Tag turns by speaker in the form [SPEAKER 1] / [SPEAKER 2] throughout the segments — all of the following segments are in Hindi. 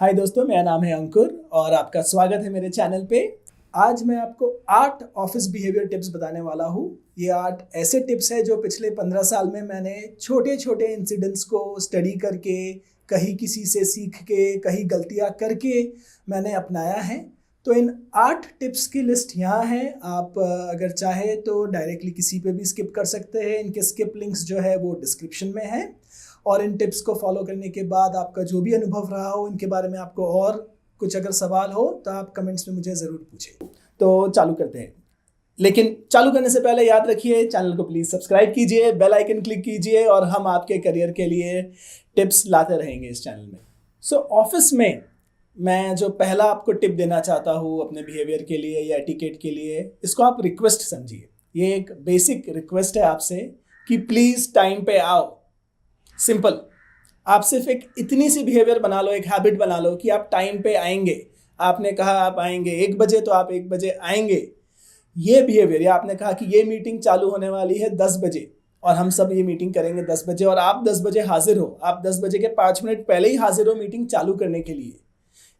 [SPEAKER 1] हाय दोस्तों, मेरा नाम है अंकुर और आपका स्वागत है मेरे चैनल पे। आज मैं आपको 8 ऑफिस बिहेवियर टिप्स बताने वाला हूँ। ये 8 ऐसे टिप्स हैं जो पिछले 15 साल में मैंने छोटे छोटे इंसिडेंट्स को स्टडी करके, कहीं किसी से सीख के, कहीं गलतियाँ करके मैंने अपनाया है। तो इन 8 टिप्स की लिस्ट यहाँ है। आप अगर चाहे तो डायरेक्टली किसी पे भी स्किप कर सकते हैं। इनके स्किप लिंक्स जो है वो डिस्क्रिप्शन में है। और इन टिप्स को फॉलो करने के बाद आपका जो भी अनुभव रहा हो इनके बारे में, आपको और कुछ अगर सवाल हो तो आप कमेंट्स में मुझे ज़रूर पूछें। तो चालू करते हैं। लेकिन चालू करने से पहले याद रखिए, चैनल को प्लीज़ सब्सक्राइब कीजिए, बेल आइकन क्लिक कीजिए और हम आपके करियर के लिए टिप्स लाते रहेंगे इस चैनल में। सो ऑफिस में मैं जो पहला आपको टिप देना चाहता हूँ अपने बिहेवियर के लिए या एटिकेट के लिए, इसको आप रिक्वेस्ट समझिए। ये एक बेसिक रिक्वेस्ट है आपसे कि प्लीज़ टाइम पे आओ। सिंपल। आप सिर्फ एक इतनी सी बिहेवियर बना लो, एक हैबिट बना लो कि आप टाइम पे आएंगे। आपने कहा आप आएंगे 1 बजे तो आप 1 बजे आएंगे। ये बिहेवियर, या आपने कहा कि ये मीटिंग चालू होने वाली है 10 बजे और हम सब ये मीटिंग करेंगे 10 बजे और आप 10 बजे हाजिर हो। आप 10 बजे के 5 मिनट पहले ही हाजिर हो मीटिंग चालू करने के लिए।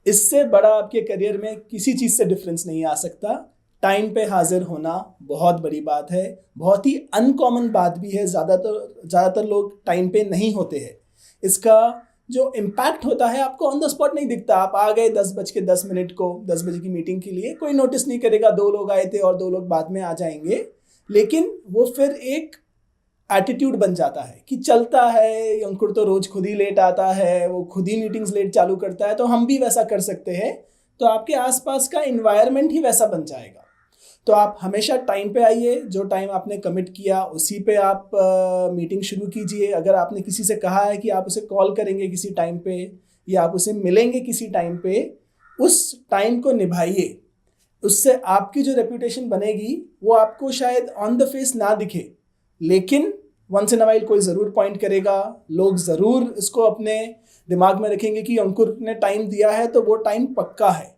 [SPEAKER 1] इससे बड़ा आपके करियर में किसी चीज़ से डिफरेंस नहीं आ सकता। टाइम पे हाजिर होना बहुत बड़ी बात है, बहुत ही अनकॉमन बात भी है। ज़्यादातर लोग टाइम पे नहीं होते हैं। इसका जो इम्पैक्ट होता है आपको ऑन द स्पॉट नहीं दिखता। आप आ गए 10:10 को 10 बजे की मीटिंग के लिए, कोई नोटिस नहीं करेगा 2 लोग आए थे और 2 लोग बाद में आ जाएंगे। लेकिन वो फिर एक एटीट्यूड बन जाता है कि चलता है, अंकुर तो रोज खुद ही लेट आता है, वो खुद ही मीटिंग्स लेट चालू करता है, तो हम भी वैसा कर सकते हैं। तो आपके आसपास का इन्वायरमेंट ही वैसा बन जाएगा। तो आप हमेशा टाइम पे आइए। जो टाइम आपने कमिट किया उसी पे आप मीटिंग शुरू कीजिए। अगर आपने किसी से कहा है कि आप उसे कॉल करेंगे किसी टाइम पे या आप उसे मिलेंगे किसी टाइम पे, उस टाइम को निभाइए। उससे आपकी जो रेपुटेशन बनेगी वो आपको शायद ऑन द फेस ना दिखे, लेकिन वंस इन अ वाइल कोई ज़रूर पॉइंट करेगा। लोग ज़रूर इसको अपने दिमाग में रखेंगे कि अंकुर ने टाइम दिया है तो वो टाइम पक्का है।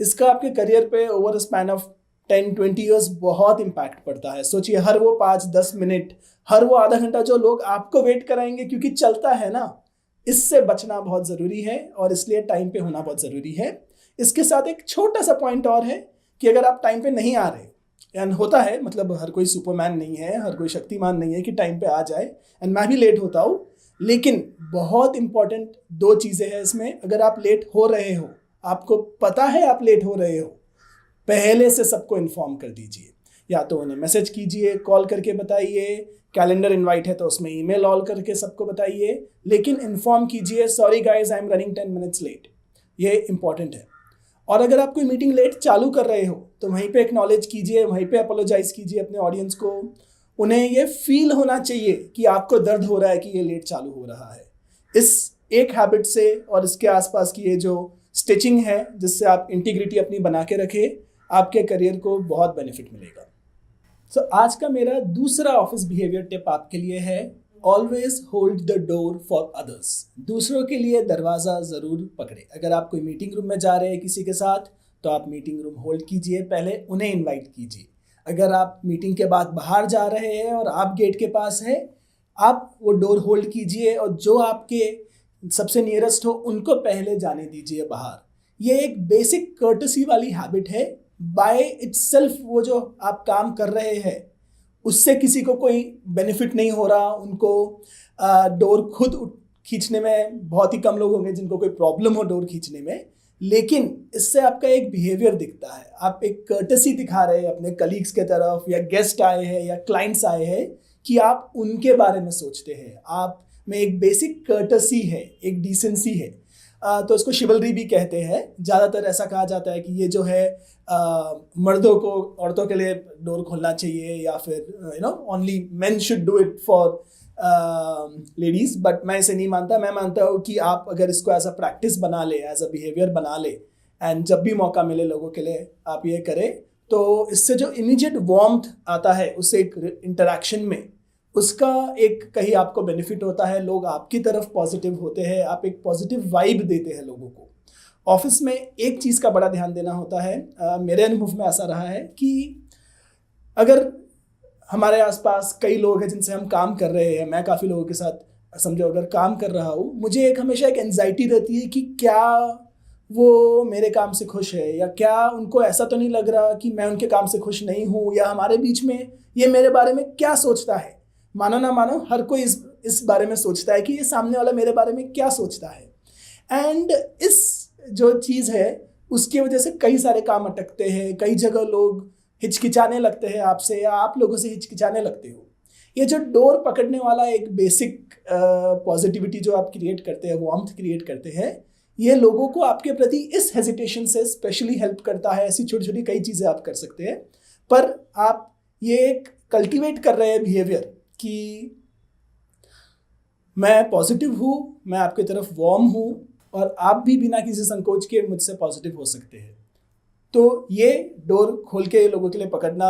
[SPEAKER 1] इसका आपके करियर पे over a span of 10-20 years बहुत इम्पैक्ट पड़ता है। सोचिए, हर वो 5-10 मिनट, हर वो आधा घंटा जो लोग आपको वेट कराएंगे क्योंकि चलता है ना, इससे बचना बहुत ज़रूरी है और इसलिए टाइम पे होना बहुत ज़रूरी है। इसके साथ एक छोटा सा पॉइंट और है कि अगर आप टाइम पे नहीं आ रहे, एंड होता है, मतलब हर कोई सुपरमैन नहीं है, हर कोई शक्तिमान नहीं है कि टाइम पे आ जाए, एंड मैं भी लेट होता हूँ। लेकिन बहुत इंपॉर्टेंट 2 चीज़ें हैं इसमें। अगर आप लेट हो रहे हो, आपको पता है आप लेट हो रहे हो, पहले से सबको इन्फॉर्म कर दीजिए। या तो उन्हें मैसेज कीजिए, कॉल करके बताइए, कैलेंडर इनवाइट है तो उसमें ईमेल ऑल करके सबको बताइए, लेकिन इन्फॉर्म कीजिए, sorry guys I am running 10 minutes late. ये इंपॉर्टेंट है। और अगर आप कोई मीटिंग लेट चालू कर रहे हो तो वहीं पे एक्नॉलेज कीजिए, वहीं पे अपोलोजाइज कीजिए अपने ऑडियंस को। उन्हें ये फील होना चाहिए कि आपको दर्द हो रहा है कि ये लेट चालू हो रहा है। इस एक हैबिट से और इसके आसपास की ये जो स्टिचिंग है, जिससे आप इंटीग्रिटी अपनी बना के रखें, आपके करियर को बहुत बेनिफिट मिलेगा। सो आज का मेरा दूसरा ऑफिस बिहेवियर टिप आपके लिए है, always hold the door for others. दूसरों के लिए दरवाज़ा ज़रूर पकड़े। अगर आप कोई मीटिंग रूम में जा रहे हैं किसी के साथ, तो आप मीटिंग रूम होल्ड कीजिए, पहले उन्हें इनवाइट कीजिए। अगर आप मीटिंग के बाद बाहर जा रहे हैं और आप गेट के पास हैं, आप वो डोर होल्ड कीजिए और जो आपके सबसे नियरेस्ट हो उनको पहले जाने दीजिए बाहर। ये एक बेसिक कर्टसी वाली हैबिट है। बाय इटसेल्फ वो जो आप काम कर रहे हैं उससे किसी को कोई बेनिफिट नहीं हो रहा। उनको डोर खुद खींचने में बहुत ही कम लोग होंगे जिनको कोई प्रॉब्लम हो डोर खींचने में, लेकिन इससे आपका एक बिहेवियर दिखता है। आप एक कर्टसी दिखा रहे हैं अपने कलीग्स के तरफ, या गेस्ट आए हैं या क्लाइंट्स आए हैं, कि आप उनके बारे में सोचते हैं। आप में एक बेसिक कर्टसी है, एक डिसेंसी है। तो इसको शिवलरी भी कहते हैं। ज़्यादातर ऐसा कहा जाता है कि ये जो है मर्दों को औरतों के लिए डोर खोलना चाहिए, या फिर only main should do it for ladies. But मैं इसे नहीं मानता। मैं मानता हूँ कि आप अगर इसको एज अ प्रैक्टिस बना ले, एज अ बिहेवियर बना ले, एंड जब भी मौका मिले लोगों के लिए आप ये करें, तो इससे जो इमीडिएट वार्मथ आता है उस एक इंटरेक्शन में, उसका एक कहीं आपको बेनिफिट होता है। लोग आपकी तरफ पॉजिटिव होते हैं, आप एक पॉजिटिव वाइब देते हैं लोगों को। ऑफिस में एक चीज़ का बड़ा ध्यान देना होता है। मेरे अनुभव में ऐसा रहा है कि अगर हमारे आसपास कई लोग हैं जिनसे हम काम कर रहे हैं, मैं काफ़ी लोगों के साथ समझो अगर काम कर रहा हूँ, मुझे हमेशा एक एंजाइटी रहती है कि क्या वो मेरे काम से खुश है, या क्या उनको ऐसा तो नहीं लग रहा कि मैं उनके काम से खुश नहीं हूँ, या हमारे बीच में ये मेरे बारे में क्या सोचता है। मानो ना मानो हर कोई इस बारे में सोचता है कि ये सामने वाला मेरे बारे में क्या सोचता है। एंड इस जो चीज़ है उसकी वजह से कई सारे काम अटकते हैं, कई जगह लोग हिचकिचाने लगते हैं आपसे, या आप लोगों से हिचकिचाने लगते हो। ये जो डोर पकड़ने वाला एक बेसिक पॉजिटिविटी जो आप क्रिएट करते हैं, वार्मथ क्रिएट करते हैं, ये लोगों को आपके प्रति इस हेजिटेशन से स्पेशली हेल्प करता है। ऐसी छोटी छोटी कई चीज़ें आप कर सकते हैं, पर आप ये एक कल्टीवेट कर रहे हैं बिहेवियर कि मैं पॉजिटिव हूँ, मैं आपकी तरफ वार्म हूँ, और आप भी बिना किसी संकोच के मुझसे पॉजिटिव हो सकते हैं। तो ये डोर खोल के लोगों के लिए पकड़ना,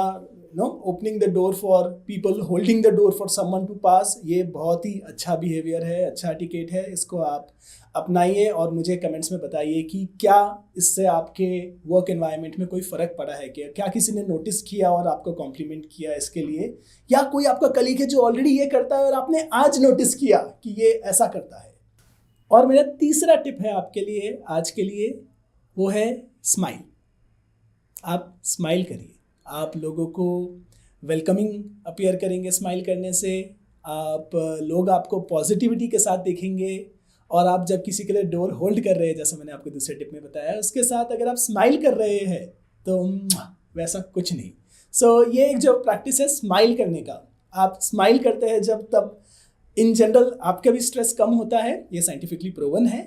[SPEAKER 1] opening the door for people, holding the door for someone to pass, ये बहुत ही अच्छा बिहेवियर है, अच्छा एटिकेट है। इसको आप अपनाइए और मुझे कमेंट्स में बताइए कि क्या इससे आपके वर्क एनवायरनमेंट में कोई फ़र्क पड़ा है, क्या किसी ने नोटिस किया और आपको कॉम्प्लीमेंट किया इसके लिए, या कोई आपका कलीग है जो ऑलरेडी ये करता है और आपने आज नोटिस किया कि ये ऐसा करता है। और मेरा तीसरा टिप है आपके लिए आज के लिए, वो है स्माइल। आप स्माइल करिए, आप लोगों को वेलकमिंग अपीयर करेंगे स्माइल करने से, आप लोग आपको पॉजिटिविटी के साथ देखेंगे, और आप जब किसी के लिए डोर होल्ड कर रहे हैं, जैसे मैंने आपको दूसरे टिप में बताया, उसके साथ अगर आप स्माइल कर रहे हैं तो वैसा कुछ नहीं। सो ये एक जो प्रैक्टिस है स्माइल करने का, आप स्माइल करते हैं जब तब इन जनरल आपका भी स्ट्रेस कम होता है। ये साइंटिफिकली प्रूवन है।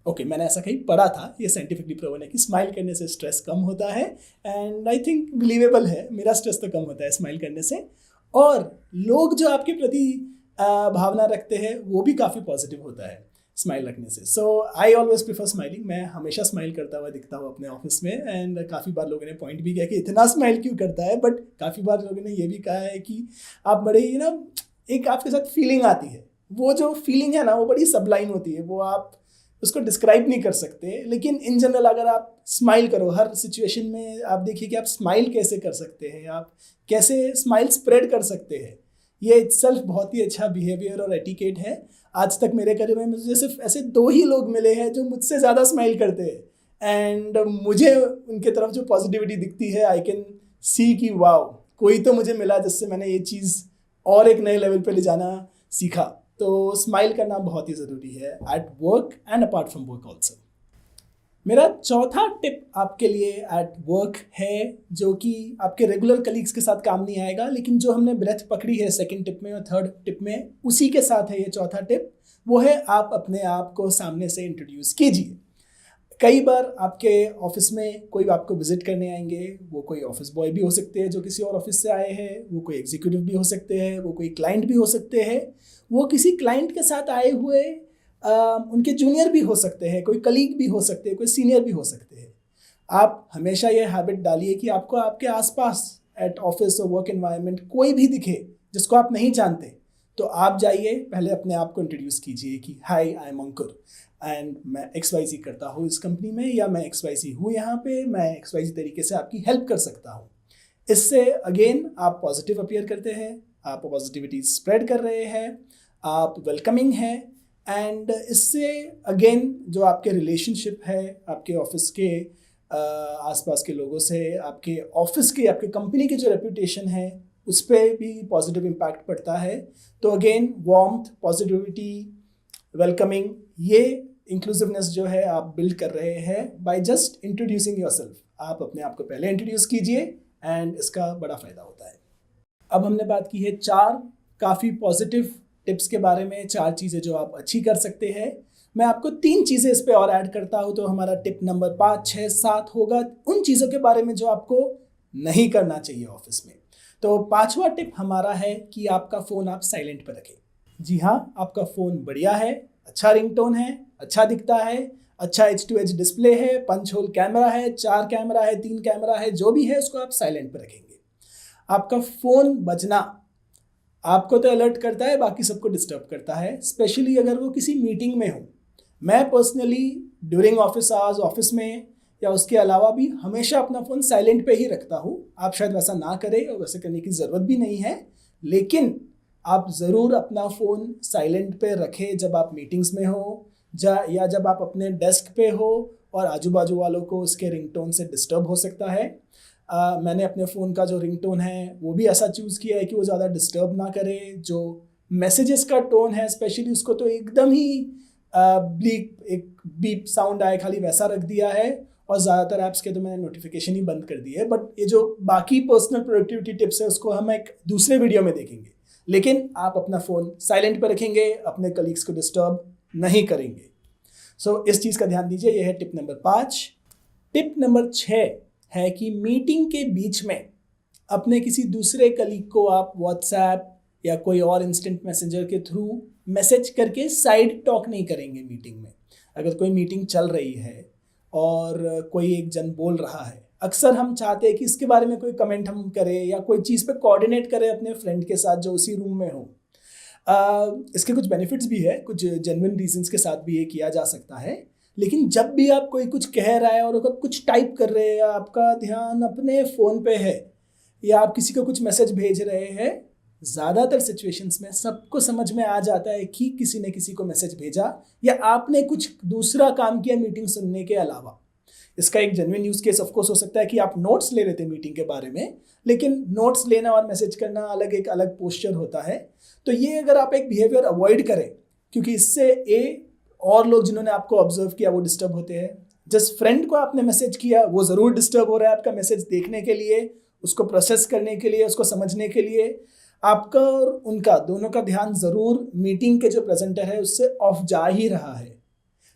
[SPEAKER 1] ओके, मैंने ऐसा कहीं पढ़ा था, ये साइंटिफिकली प्रूवन है कि स्माइल करने से स्ट्रेस कम होता है, एंड आई थिंक बिलीवेबल है। मेरा स्ट्रेस तो कम होता है स्माइल करने से, और लोग जो आपके प्रति भावना रखते हैं वो भी काफ़ी पॉजिटिव होता है स्माइल रखने से। सो आई ऑलवेज प्रीफर स्माइलिंग। मैं हमेशा स्माइल करता हुआ दिखता हूँ अपने ऑफिस में, एंड काफ़ी बार लोगों ने पॉइंट भी किया कि इतना स्माइल क्यों करता है, बट काफ़ी बार लोगों ने ये भी कहा है कि आप बड़े ही एक आपके साथ फीलिंग आती है, वो जो फीलिंग है ना वो बड़ी सबलाइन होती है, वो आप उसको डिस्क्राइब नहीं कर सकते। लेकिन इन जनरल अगर आप स्माइल करो हर सिचुएशन में, आप देखिए कि आप स्माइल कैसे कर सकते हैं, आप कैसे स्माइल स्प्रेड कर सकते हैं। ये इटसेल्फ बहुत ही अच्छा बिहेवियर और एटिकेट है। आज तक मेरे करियर में मुझे सिर्फ ऐसे 2 ही लोग मिले हैं जो मुझसे ज़्यादा स्माइल करते हैं, एंड मुझे उनके तरफ जो पॉजिटिविटी दिखती है, आई कैन सी कि वाओ, कोई तो मुझे मिला जिससे मैंने ये चीज़ और एक नए लेवल पे ले जाना सीखा। तो स्माइल करना बहुत ही ज़रूरी है at work and apart from work also. मेरा चौथा टिप आपके लिए एट वर्क है, जो कि आपके रेगुलर कलीग्स के साथ काम नहीं आएगा, लेकिन जो हमने ब्रेथ पकड़ी है सेकंड टिप में और थर्ड टिप में, उसी के साथ है ये चौथा टिप। वो है आप अपने आप को सामने से इंट्रोड्यूस कीजिए। कई बार आपके ऑफिस में कोई आपको विजिट करने आएंगे, वो कोई ऑफिस बॉय भी हो सकते हैं जो किसी और ऑफिस से आए हैं, वो कोई एग्जीक्यूटिव भी हो सकते हैं, वो कोई क्लाइंट भी हो सकते हैं, वो किसी क्लाइंट के साथ आए हुए उनके जूनियर भी हो सकते हैं, कोई कलीग भी हो सकते हैं, कोई सीनियर भी हो सकते हैं। आप हमेशा ये हैबिट डालिए कि आपको आपके आसपास एट ऑफिस और वर्क एनवायरनमेंट कोई भी दिखे जिसको आप नहीं जानते, तो आप जाइए, पहले अपने आप को इंट्रोड्यूस कीजिए कि हाय, आई एम अंकुर एंड मैं XYZ करता हूँ इस कंपनी में, या मैं XYZ हूँ यहाँ पे, मैं XYZ तरीके से आपकी हेल्प कर सकता हूँ। इससे अगेन आप पॉजिटिव अपीयर करते हैं, आप पॉजिटिविटी स्प्रेड कर रहे हैं, आप वेलकमिंग हैं, एंड इससे अगेन जो आपके रिलेशनशिप है आपके ऑफिस के आसपास के लोगों से, आपके ऑफिस के, आपके कंपनी की जो रेपुटेशन है उस पर भी पॉजिटिव इम्पैक्ट पड़ता है। तो अगेन वार्मथ, पॉजिटिविटी, वेलकमिंग, ये इंक्लूसिवनेस जो है आप बिल्ड कर रहे हैं बाय जस्ट इंट्रोड्यूसिंग योरसेल्फ। आप अपने आप को पहले इंट्रोड्यूस कीजिए एंड इसका बड़ा फ़ायदा होता है। अब हमने बात की है 4 काफ़ी पॉजिटिव टिप्स के बारे में, 4 चीज़ें जो आप अच्छी कर सकते हैं। मैं आपको 3 चीज़ें इस पे और ऐड करता हूँ, तो हमारा टिप नंबर 5, 6, 7 होगा उन चीज़ों के बारे में जो आपको नहीं करना चाहिए ऑफिस में। तो 5वां टिप हमारा है कि आपका फ़ोन आप साइलेंट पर रखें। जी हाँ, आपका फ़ोन बढ़िया है, अच्छा रिंगटोन है, अच्छा दिखता है, अच्छा H2H डिस्प्ले है, पंच होल कैमरा है, 4 कैमरा है, 3 कैमरा है, जो भी है उसको आप साइलेंट पर रखेंगे। आपका फ़ोन बजना आपको तो अलर्ट करता है, बाकी सबको डिस्टर्ब करता है, स्पेशली अगर वो किसी मीटिंग में हो। मैं personally during office hours, office में या उसके अलावा भी हमेशा अपना फ़ोन साइलेंट पे ही रखता हूँ। आप शायद वैसा ना करें और वैसे करने की ज़रूरत भी नहीं है, लेकिन आप ज़रूर अपना फ़ोन साइलेंट पे रखें जब आप मीटिंग्स में हो या जब आप अपने डेस्क पे हो और आजू बाजू वालों को उसके रिंगटोन से डिस्टर्ब हो सकता है। मैंने अपने फ़ोन का जो रिंगटोन है वो भी ऐसा चूज़ किया है कि वो ज़्यादा डिस्टर्ब ना करे। जो मैसेजेस का टोन है स्पेशली उसको तो एकदम ही ब्लीप, एक बीप साउंड आए खाली वैसा रख दिया है। और ज़्यादातर ऐप्स के तो मैंने नोटिफिकेशन ही बंद कर दी है। बट ये जो बाकी पर्सनल प्रोडक्टिविटी टिप्स है उसको हम एक दूसरे वीडियो में देखेंगे। लेकिन आप अपना फ़ोन साइलेंट पर रखेंगे, अपने कलीग्स को डिस्टर्ब नहीं करेंगे। सो इस चीज़ का ध्यान दीजिए। यह है टिप नंबर 5। टिप नंबर 6 है कि मीटिंग के बीच में अपने किसी दूसरे कलीग को आप व्हाट्सएप या कोई और इंस्टेंट मैसेंजर के थ्रू मैसेज करके साइड टॉक नहीं करेंगे मीटिंग में। अगर कोई मीटिंग चल रही है और कोई एक जन बोल रहा है, अक्सर हम चाहते हैं कि इसके बारे में कोई कमेंट हम करें या कोई चीज़ पे कोऑर्डिनेट करें अपने फ्रेंड के साथ जो उसी रूम में हो। इसके कुछ बेनिफिट्स भी है, कुछ जेन्युइन रीजंस के साथ भी ये किया जा सकता है। लेकिन जब भी आप कोई कुछ कह रहा है और अगर कुछ टाइप कर रहे हैं या आपका ध्यान अपने फ़ोन पे है या आप किसी को कुछ मैसेज भेज रहे हैं, ज़्यादातर सिचुएशंस में सबको समझ में आ जाता है कि किसी ने किसी को मैसेज भेजा या आपने कुछ दूसरा काम किया मीटिंग सुनने के अलावा। इसका एक जेन्युइन यूज़ केस ऑफकोर्स हो सकता है कि आप नोट्स ले रहे थे मीटिंग के बारे में, लेकिन नोट्स लेना और मैसेज करना अलग, एक अलग पोस्चर होता है। तो ये अगर आप एक बिहेवियर अवॉइड करें, क्योंकि इससे और लोग जिन्होंने आपको ऑब्जर्व किया वो डिस्टर्ब होते हैं। जिस फ्रेंड को आपने मैसेज किया वो ज़रूर डिस्टर्ब हो रहा है आपका मैसेज देखने के लिए, उसको प्रोसेस करने के लिए, उसको समझने के लिए। आपका और उनका दोनों का ध्यान ज़रूर मीटिंग के जो प्रेजेंटर है उससे ऑफ जा ही रहा है।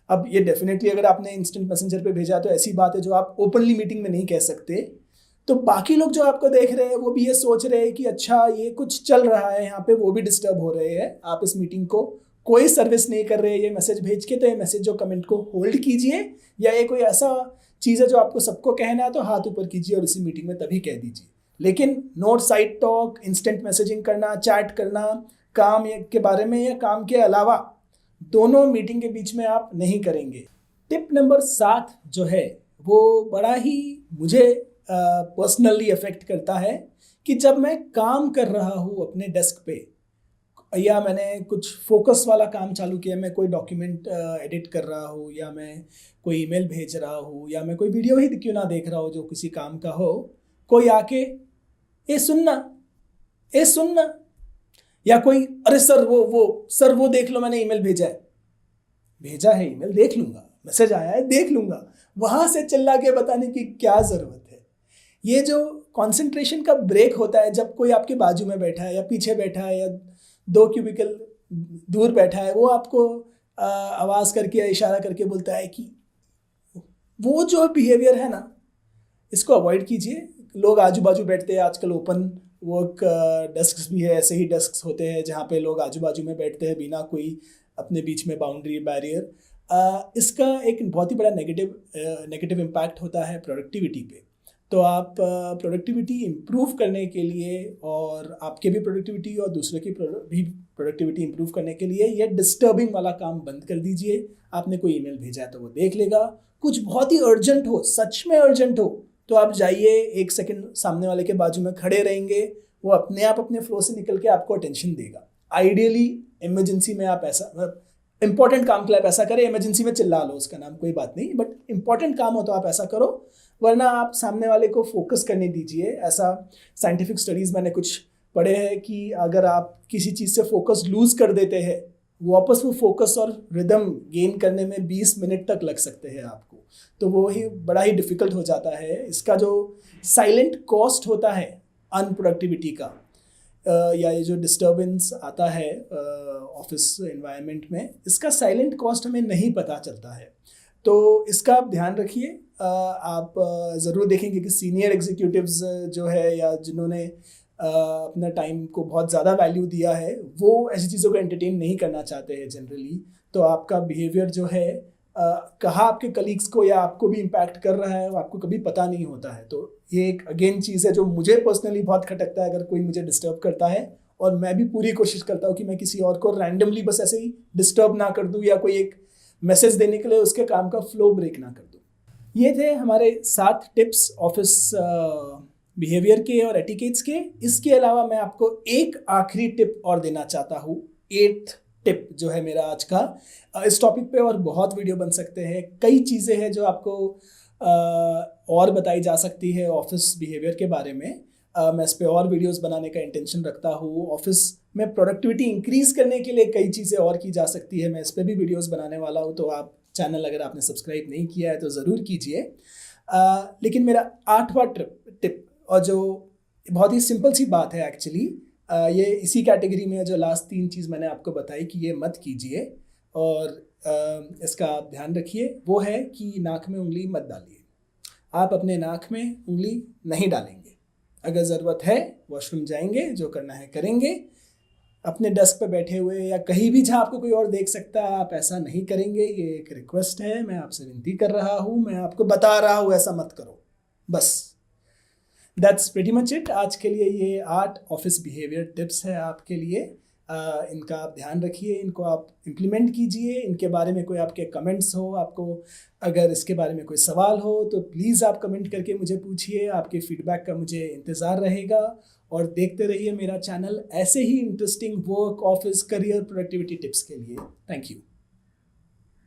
[SPEAKER 1] अब ये डेफिनेटली अगर आपने इंस्टेंट मैसेंजर पे भेजा तो ऐसी बात है जो आप ओपनली मीटिंग में नहीं कह सकते। तो बाकी लोग जो आपको देख रहे हैं वो भी ये सोच रहे हैं कि अच्छा ये कुछ चल रहा है यहाँ पे, वो भी डिस्टर्ब हो रहे हैं। आप इस मीटिंग को कोई सर्विस नहीं कर रहे ये मैसेज भेज के, तो ये मैसेज जो कमेंट को होल्ड कीजिए, या ये कोई ऐसा चीज़ है जो आपको सबको कहना है तो हाथ ऊपर कीजिए और इसी मीटिंग में तभी कह दीजिए। लेकिन note side talk, instant messaging करना, चैट करना काम के बारे में या काम के अलावा, दोनों मीटिंग के बीच में आप नहीं करेंगे। टिप नंबर 7 जो है वो बड़ा ही मुझे पर्सनली अफेक्ट करता है कि जब मैं काम कर रहा हूँ अपने डेस्क पे या मैंने कुछ फोकस वाला काम चालू किया, मैं कोई डॉक्यूमेंट एडिट कर रहा हूँ या मैं कोई ईमेल भेज रहा हूँ या मैं कोई वीडियो ही क्यों ना देख रहा हूँ जो किसी काम का हो, कोई आके ए सुनना या कोई अरे सर वो देख लो मैंने ईमेल भेजा है ईमेल देख लूँगा, मैसेज आया है देख लूँगा, वहाँ से चिल्ला के बताने की क्या ज़रूरत है। ये जो कॉन्सेंट्रेशन का ब्रेक होता है जब कोई आपके बाजू में बैठा है या पीछे बैठा है या 2 क्यूबिकल दूर बैठा है, वो आपको आवाज़ करके या इशारा करके बोलता है कि वो जो बिहेवियर है ना, इसको अवॉइड कीजिए। लोग आजू बाजू बैठते हैं, आजकल ओपन वर्क डेस्क्स भी है, ऐसे ही डेस्क्स होते हैं जहाँ पे लोग आजू बाजू में बैठते हैं बिना कोई अपने बीच में बाउंड्री बैरियर। इसका एक बहुत ही बड़ा नेगेटिव इम्पैक्ट होता है प्रोडक्टिविटी पे। तो आप प्रोडक्टिविटी इम्प्रूव करने के लिए और आपके भी प्रोडक्टिविटी और दूसरे की भी प्रोडक्टिविटी इम्प्रूव करने के लिए ये डिस्टर्बिंग वाला काम बंद कर दीजिए। आपने कोई ईमेल भेजा है तो वो देख लेगा, कुछ बहुत ही अर्जेंट हो, सच में अर्जेंट हो, तो आप जाइए 1 सेकंड सामने वाले के बाजू में खड़े रहेंगे, वो अपने आप अपने फ्लो से निकल के आपको अटेंशन देगा। आइडियली इमरजेंसी में आप ऐसा, इंपॉर्टेंट काम के लिए आप ऐसा करें, इमरजेंसी में चिल्ला लो उसका नाम कोई बात नहीं, बट इंपॉर्टेंट काम हो तो आप ऐसा करो, वरना आप सामने वाले को फोकस करने दीजिए। ऐसा साइंटिफिक स्टडीज़ मैंने कुछ पढ़े हैं कि अगर आप किसी चीज़ से फोकस लूज़ कर देते हैं, वापस वो फोकस और रिदम गेन करने में 20 मिनट तक लग सकते हैं आपको, तो वो ही बड़ा ही डिफ़िकल्ट हो जाता है। इसका जो साइलेंट कॉस्ट होता है अनप्रोडक्टिविटी का, या ये जो डिस्टर्बेंस आता है ऑफिस एनवायरनमेंट में, इसका साइलेंट कॉस्ट हमें नहीं पता चलता है। तो इसका आप ध्यान रखिए। आप ज़रूर देखेंगे कि सीनियर एग्जीक्यूटिव्स जो है या जिन्होंने अपना टाइम को बहुत ज़्यादा वैल्यू दिया है, वो ऐसी चीज़ों को एंटरटेन नहीं करना चाहते हैं जनरली। तो आपका बिहेवियर जो है कहाँ आपके कलीग्स को या आपको भी इम्पैक्ट कर रहा है वो आपको कभी पता नहीं होता है। तो ये एक अगेन चीज़ है जो मुझे पर्सनली बहुत खटकता है अगर कोई मुझे डिस्टर्ब करता है, और मैं भी पूरी कोशिश करता हूँ कि मैं किसी और को रैंडमली बस ऐसे ही डिस्टर्ब ना कर दूँ या कोई एक मैसेज देने के लिए उसके काम का फ्लो ब्रेक ना कर दूँ। ये थे हमारे 7 टिप्स ऑफिस बिहेवियर के और एटिकेट्स के। इसके अलावा मैं आपको एक आखिरी टिप और देना चाहता हूँ, 8th टिप जो है मेरा आज का। इस टॉपिक पे और बहुत वीडियो बन सकते हैं, कई चीज़ें हैं जो आपको और बताई जा सकती है ऑफिस बिहेवियर के बारे में। मैं इस पे और वीडियोस बनाने का इंटेंशन रखता हूँ। ऑफिस में प्रोडक्टिविटी इंक्रीज करने के लिए कई चीज़ें और की जा सकती है, मैं इस पे भी वीडियोस बनाने वाला हूँ। तो आप चैनल अगर आपने सब्सक्राइब नहीं किया है तो ज़रूर कीजिए। लेकिन मेरा 8वां टिप, और जो बहुत ही सिंपल सी बात है एक्चुअली, ये इसी कैटेगरी में है जो लास्ट 3 चीज़ मैंने आपको बताई कि ये मत कीजिए और इसका आप ध्यान रखिए, वो है कि नाक में उंगली मत डालिए। आप अपने नाक में उंगली नहीं डालेंगे। अगर ज़रूरत है वॉशरूम जाएंगे, जो करना है करेंगे, अपने डेस्क पे बैठे हुए या कहीं भी जहाँ आपको कोई और देख सकता है आप ऐसा नहीं करेंगे। ये एक रिक्वेस्ट है, मैं आपसे विनती कर रहा हूँ, मैं आपको बता रहा हूँ ऐसा मत करो। बस दैट्स प्रीटी मच इट। आज के लिए ये 8 ऑफिस बिहेवियर टिप्स है आपके लिए। इनका आप ध्यान रखिए, इनको आप इम्प्लीमेंट कीजिए। इनके बारे में कोई आपके कमेंट्स हो, आपको अगर इसके बारे में कोई सवाल हो तो प्लीज़ आप कमेंट करके मुझे पूछिए। आपके फीडबैक का मुझे इंतज़ार रहेगा। और देखते रहिए मेरा चैनल ऐसे ही interesting work, office, career, productivity tips के लिए। Thank you.